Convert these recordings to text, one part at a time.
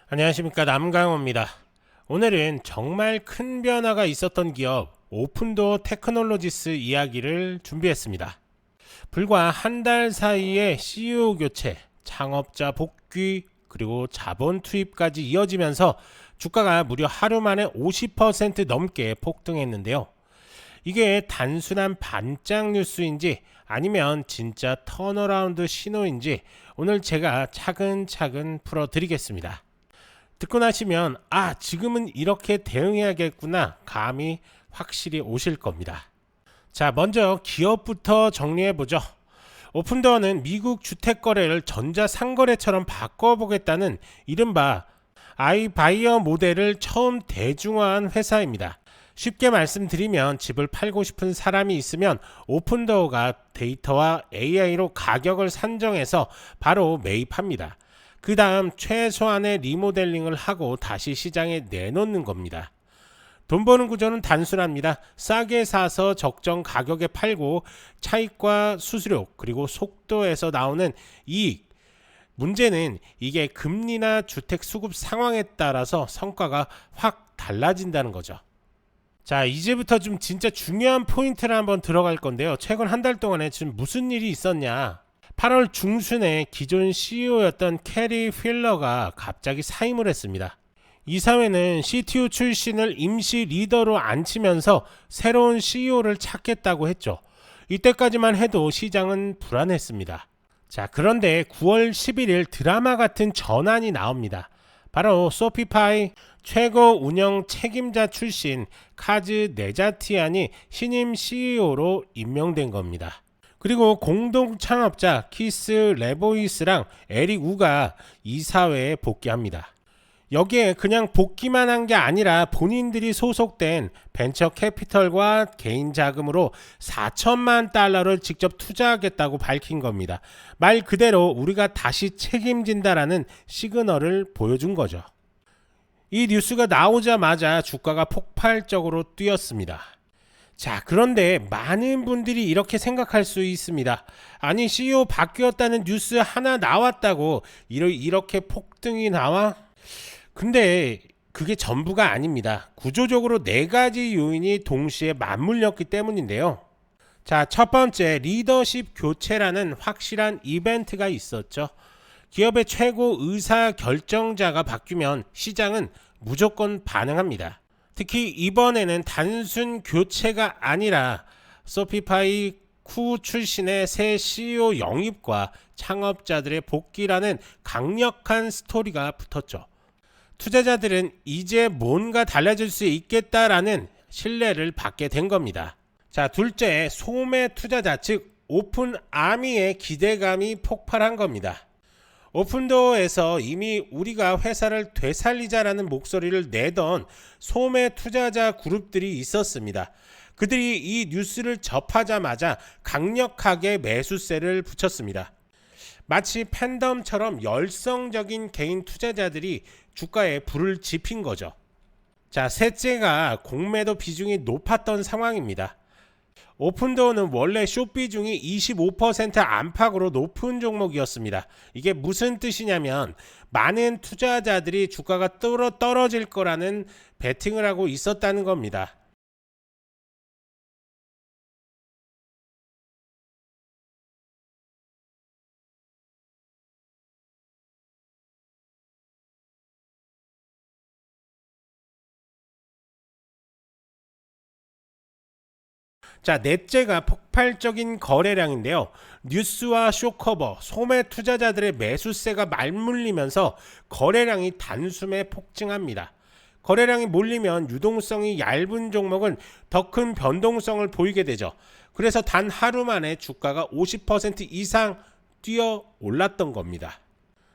안녕하십니까, 남강호입니다. 오늘은 정말 큰 변화가 있었던 기업 오픈도어 테크놀로지스 이야기를 준비했습니다. 불과 한 달 사이에 CEO 교체, 창업자 복귀, 그리고 자본 투입까지 이어지면서 주가가 무려 하루 만에 50% 넘게 폭등했는데요. 이게 단순한 반짝 뉴스인지 아니면 진짜 턴어라운드 신호인지 오늘 제가 차근차근 풀어드리겠습니다. 듣고 나시면 지금은 이렇게 대응해야겠구나 감이 확실히 오실 겁니다. 자, 먼저 기업부터 정리해보죠. 오픈도어는 미국 주택거래를 전자상거래처럼 바꿔보겠다는 이른바 아이바이어 모델을 처음 대중화한 회사입니다. 쉽게 말씀드리면 집을 팔고 싶은 사람이 있으면 오픈도어가 데이터와 AI로 가격을 산정해서 바로 매입합니다. 그 다음 최소한의 리모델링을 하고 다시 시장에 내놓는 겁니다. 돈 버는 구조는 단순합니다. 싸게 사서 적정 가격에 팔고 차익과 수수료 그리고 속도에서 나오는 이익. 문제는 이게 금리나 주택 수급 상황에 따라서 성과가 확 달라진다는 거죠. 자, 이제부터 좀 진짜 중요한 포인트를 한번 들어갈 건데요. 최근 한 달 동안에 지금 무슨 일이 있었냐. 8월 중순에 기존 CEO였던 캐리 휠러가 갑자기 사임을 했습니다. 이 사회는 CTO 출신을 임시 리더로 앉히면서 새로운 CEO를 찾겠다고 했죠. 이때까지만 해도 시장은 불안했습니다. 자, 그런데 9월 11일 드라마 같은 전환이 나옵니다. 바로 소피파이 최고 운영 책임자 출신 카즈 네자티안이 신임 CEO로 임명된 겁니다. 그리고 공동 창업자 키스 레보이스랑 에릭 우가 이사회에 복귀합니다. 여기에 그냥 복귀만 한 게 아니라 본인들이 소속된 벤처 캐피털과 개인 자금으로 4천만 달러를 직접 투자하겠다고 밝힌 겁니다. 말 그대로 우리가 다시 책임진다라는 시그널을 보여준 거죠. 이 뉴스가 나오자마자 주가가 폭발적으로 뛰었습니다. 자, 그런데 많은 분들이 이렇게 생각할 수 있습니다. 아니, CEO 바뀌었다는 뉴스 하나 나왔다고 이렇게 폭등이 나와? 근데 그게 전부가 아닙니다. 구조적으로 4가지 요인이 동시에 맞물렸기 때문인데요. 자, 첫 번째, 리더십 교체라는 확실한 이벤트가 있었죠. 기업의 최고 의사 결정자가 바뀌면 시장은 무조건 반응합니다. 특히 이번에는 단순 교체가 아니라 소피파이 쿠 출신의 새 CEO 영입과 창업자들의 복귀라는 강력한 스토리가 붙었죠. 투자자들은 이제 뭔가 달라질 수 있겠다라는 신뢰를 받게 된 겁니다. 자, 둘째, 소매 투자자 즉 오픈 아미의 기대감이 폭발한 겁니다. 오픈도어에서 이미 우리가 회사를 되살리자라는 목소리를 내던 소매 투자자 그룹들이 있었습니다. 그들이 이 뉴스를 접하자마자 강력하게 매수세를 붙였습니다. 마치 팬덤처럼 열성적인 개인 투자자들이 주가에 불을 지핀 거죠. 자, 셋째가 공매도 비중이 높았던 상황입니다. 오픈도어는 원래 숏 비중이 25% 안팎으로 높은 종목이었습니다. 이게 무슨 뜻이냐면 많은 투자자들이 주가가 떨어질 거라는 베팅을 하고 있었다는 겁니다. 자, 넷째가 폭발적인 거래량인데요. 뉴스와 쇼커버, 소매 투자자들의 매수세가 맞물리면서 거래량이 단숨에 폭증합니다. 거래량이 몰리면 유동성이 얇은 종목은 더 큰 변동성을 보이게 되죠. 그래서 단 하루 만에 주가가 50% 이상 뛰어 올랐던 겁니다.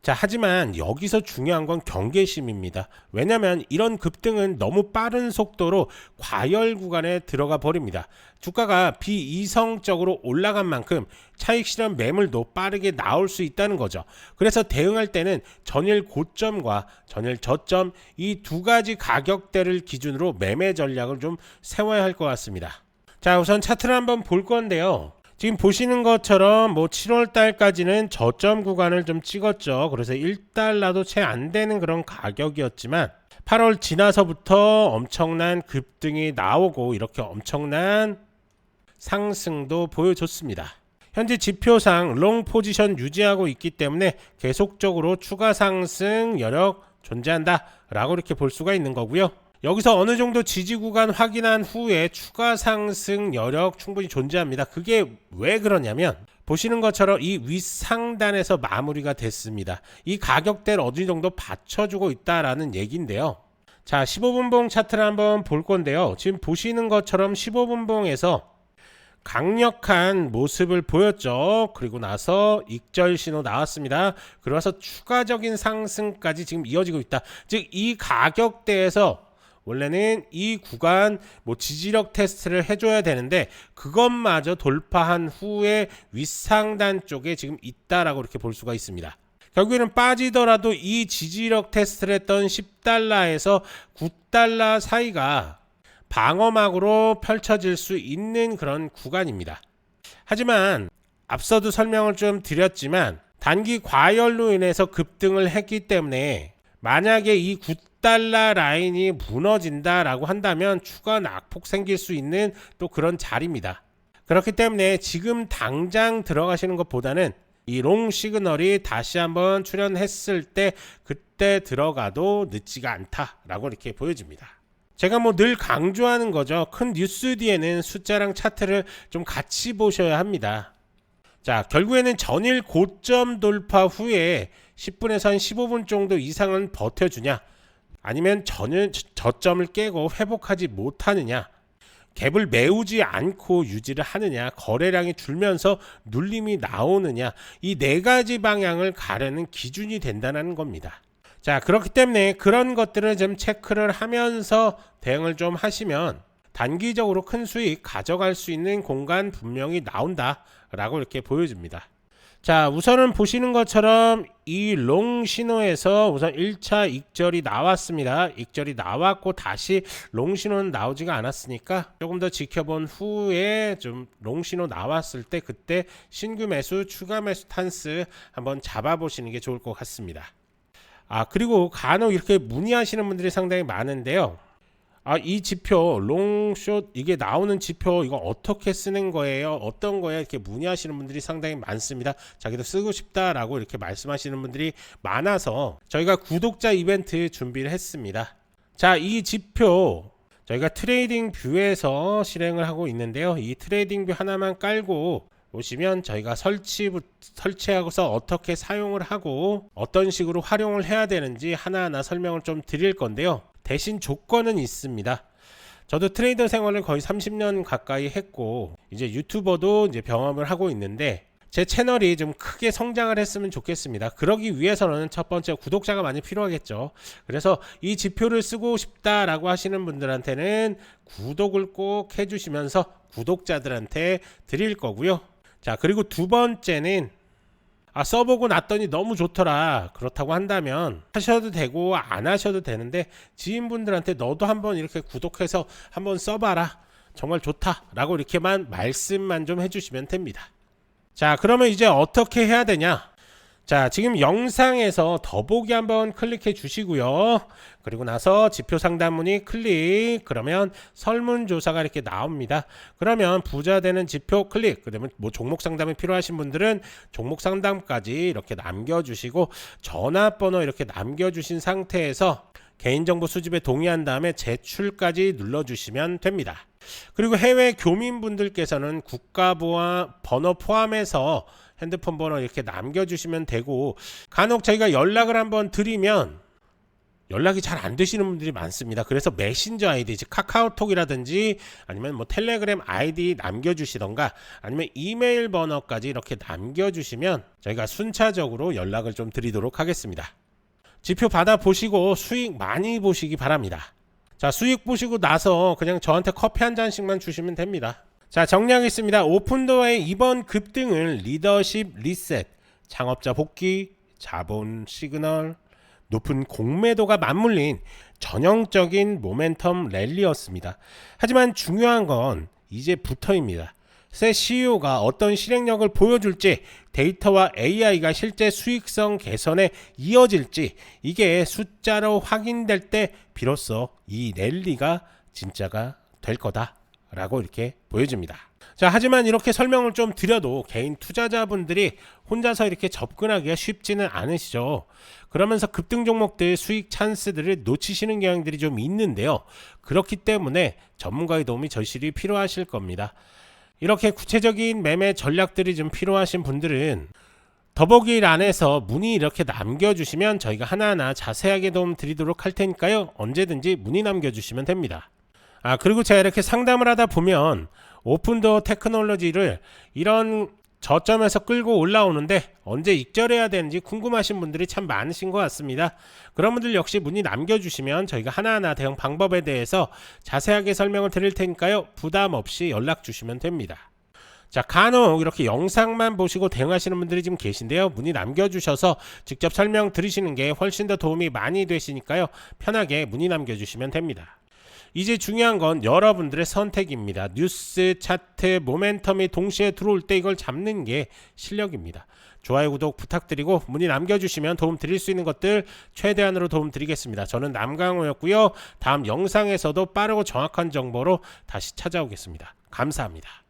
자, 하지만 여기서 중요한 건 경계심입니다. 왜냐하면 이런 급등은 너무 빠른 속도로 과열 구간에 들어가 버립니다. 주가가 비이성적으로 올라간 만큼 차익 실현 매물도 빠르게 나올 수 있다는 거죠. 그래서 대응할 때는 전일 고점과 전일 저점 이 2가지 가격대를 기준으로 매매 전략을 좀 세워야 할 것 같습니다. 자, 우선 차트를 한번 볼 건데요. 지금 보시는 것처럼 뭐 7월 달까지는 저점 구간을 좀 찍었죠. 그래서 1달러도 채 안 되는 그런 가격이었지만 8월 지나서부터 엄청난 급등이 나오고 이렇게 엄청난 상승도 보여줬습니다. 현재 지표상 롱 포지션 유지하고 있기 때문에 계속적으로 추가 상승 여력 존재한다 라고 이렇게 볼 수가 있는 거고요. 여기서 어느 정도 지지 구간 확인한 후에 추가 상승 여력 충분히 존재합니다. 그게 왜 그러냐면 보시는 것처럼 이 윗상단에서 마무리가 됐습니다. 이 가격대를 어느 정도 받쳐주고 있다라는 얘기인데요. 자, 15분봉 차트를 한번 볼 건데요. 지금 보시는 것처럼 15분봉에서 강력한 모습을 보였죠. 그리고 나서 익절 신호 나왔습니다. 그래서 추가적인 상승까지 지금 이어지고 있다. 즉 이 가격대에서 원래는 이 구간 뭐 지지력 테스트를 해줘야 되는데 그것마저 돌파한 후에 윗상단 쪽에 지금 있다라고 이렇게 볼 수가 있습니다. 결국에는 빠지더라도 이 지지력 테스트를 했던 10달러에서 9달러 사이가 방어막으로 펼쳐질 수 있는 그런 구간입니다. 하지만 앞서도 설명을 좀 드렸지만 단기 과열로 인해서 급등을 했기 때문에 만약에 이 9달러 라인이 무너진다라고 한다면 추가 낙폭 생길 수 있는 또 그런 자리입니다. 그렇기 때문에 지금 당장 들어가시는 것보다는 이 롱 시그널이 다시 한번 출현했을 때 그때 들어가도 늦지가 않다라고 이렇게 보여집니다. 제가 뭐 늘 강조하는 거죠. 큰 뉴스 뒤에는 숫자랑 차트를 좀 같이 보셔야 합니다. 자, 결국에는 전일 고점 돌파 후에 10분에서 한 15분 정도 이상은 버텨주냐, 아니면 저점을 깨고 회복하지 못하느냐, 갭을 메우지 않고 유지를 하느냐, 거래량이 줄면서 눌림이 나오느냐, 이 네 가지 방향을 가르는 기준이 된다는 겁니다. 자, 그렇기 때문에 그런 것들을 좀 체크를 하면서 대응을 좀 하시면 단기적으로 큰 수익 가져갈 수 있는 공간 분명히 나온다 라고 이렇게 보여줍니다. 자, 우선은 보시는 것처럼 이 롱 신호에서 우선 1차 익절이 나왔습니다. 익절이 나왔고 다시 롱 신호는 나오지가 않았으니까 조금 더 지켜본 후에 좀 롱 신호 나왔을 때 그때 신규 매수, 추가 매수 탄스 한번 잡아보시는 게 좋을 것 같습니다. 그리고 간혹 이렇게 문의하시는 분들이 상당히 많은데요. 이 지표 롱숏 이게 나오는 지표 이거 어떻게 쓰는 거예요? 어떤 거예요? 이렇게 문의하시는 분들이 상당히 많습니다. 자기도 쓰고 싶다라고 이렇게 말씀하시는 분들이 많아서 저희가 구독자 이벤트 준비를 했습니다. 자, 이 지표 저희가 트레이딩 뷰에서 실행을 하고 있는데요. 이 트레이딩 뷰 하나만 깔고 보시면 저희가 설치하고서 어떻게 사용을 하고 어떤 식으로 활용을 해야 되는지 하나하나 설명을 좀 드릴 건데요. 대신 조건은 있습니다. 저도 트레이더 생활을 거의 30년 가까이 했고 이제 유튜버도 이제 병업을 하고 있는데 제 채널이 좀 크게 성장을 했으면 좋겠습니다. 그러기 위해서는 첫 번째 구독자가 많이 필요하겠죠. 그래서 이 지표를 쓰고 싶다라고 하시는 분들한테는 구독을 꼭 해주시면서 구독자들한테 드릴 거고요. 자, 그리고 두 번째는 써보고 났더니 너무 좋더라, 그렇다고 한다면 하셔도 되고 안 하셔도 되는데 지인분들한테 너도 한번 이렇게 구독해서 한번 써봐라, 정말 좋다 라고 이렇게만 말씀만 좀 해주시면 됩니다. 자, 그러면 이제 어떻게 해야 되냐. 자, 지금 영상에서 더보기 한번 클릭해 주시고요. 그리고 나서 지표 상담 문의 클릭, 그러면 설문조사가 이렇게 나옵니다. 그러면 부자 되는 지표 클릭, 그다음에 뭐 종목 상담이 필요하신 분들은 종목 상담까지 이렇게 남겨주시고 전화번호 이렇게 남겨주신 상태에서 개인정보 수집에 동의한 다음에 제출까지 눌러주시면 됩니다. 그리고 해외 교민분들께서는 국가번호 포함해서 핸드폰 번호 이렇게 남겨주시면 되고, 간혹 저희가 연락을 한번 드리면 연락이 잘 안 되시는 분들이 많습니다. 그래서 메신저 아이디, 즉 카카오톡이라든지 아니면 뭐 텔레그램 아이디 남겨주시던가 아니면 이메일 번호까지 이렇게 남겨주시면 저희가 순차적으로 연락을 좀 드리도록 하겠습니다. 지표 받아보시고 수익 많이 보시기 바랍니다. 자, 수익 보시고 나서 그냥 저한테 커피 한 잔씩만 주시면 됩니다. 자, 정리하겠습니다. 오픈도어의 이번 급등은 리더십 리셋, 창업자 복귀, 자본 시그널, 높은 공매도가 맞물린 전형적인 모멘텀 랠리였습니다. 하지만 중요한 건 이제부터입니다. 새 CEO가 어떤 실행력을 보여줄지, 데이터와 AI가 실제 수익성 개선에 이어질지, 이게 숫자로 확인될 때 비로소 이 랠리가 진짜가 될 거다라고 이렇게 보여집니다. 자, 하지만 이렇게 설명을 좀 드려도 개인 투자자분들이 혼자서 이렇게 접근하기가 쉽지는 않으시죠. 그러면서 급등 종목들 수익 찬스들을 놓치시는 경향들이 좀 있는데요. 그렇기 때문에 전문가의 도움이 절실히 필요하실 겁니다. 이렇게 구체적인 매매 전략들이 좀 필요하신 분들은 더보기란에서 문의 이렇게 남겨주시면 저희가 하나하나 자세하게 도움 드리도록 할 테니까요. 언제든지 문의 남겨주시면 됩니다. 그리고 제가 이렇게 상담을 하다 보면 오픈도어 테크놀로지를 이런 저점에서 끌고 올라오는데 언제 익절해야 되는지 궁금하신 분들이 참 많으신 것 같습니다. 그런 분들 역시 문의 남겨주시면 저희가 하나하나 대응 방법에 대해서 자세하게 설명을 드릴 테니까요. 부담 없이 연락 주시면 됩니다. 자, 간혹 이렇게 영상만 보시고 대응하시는 분들이 지금 계신데요. 문의 남겨주셔서 직접 설명 들으시는 게 훨씬 더 도움이 많이 되시니까요. 편하게 문의 남겨주시면 됩니다. 이제 중요한 건 여러분들의 선택입니다. 뉴스, 차트, 모멘텀이 동시에 들어올 때 이걸 잡는 게 실력입니다. 좋아요, 구독 부탁드리고 문의 남겨주시면 도움 드릴 수 있는 것들 최대한으로 도움 드리겠습니다. 저는 남강호였고요. 다음 영상에서도 빠르고 정확한 정보로 다시 찾아오겠습니다. 감사합니다.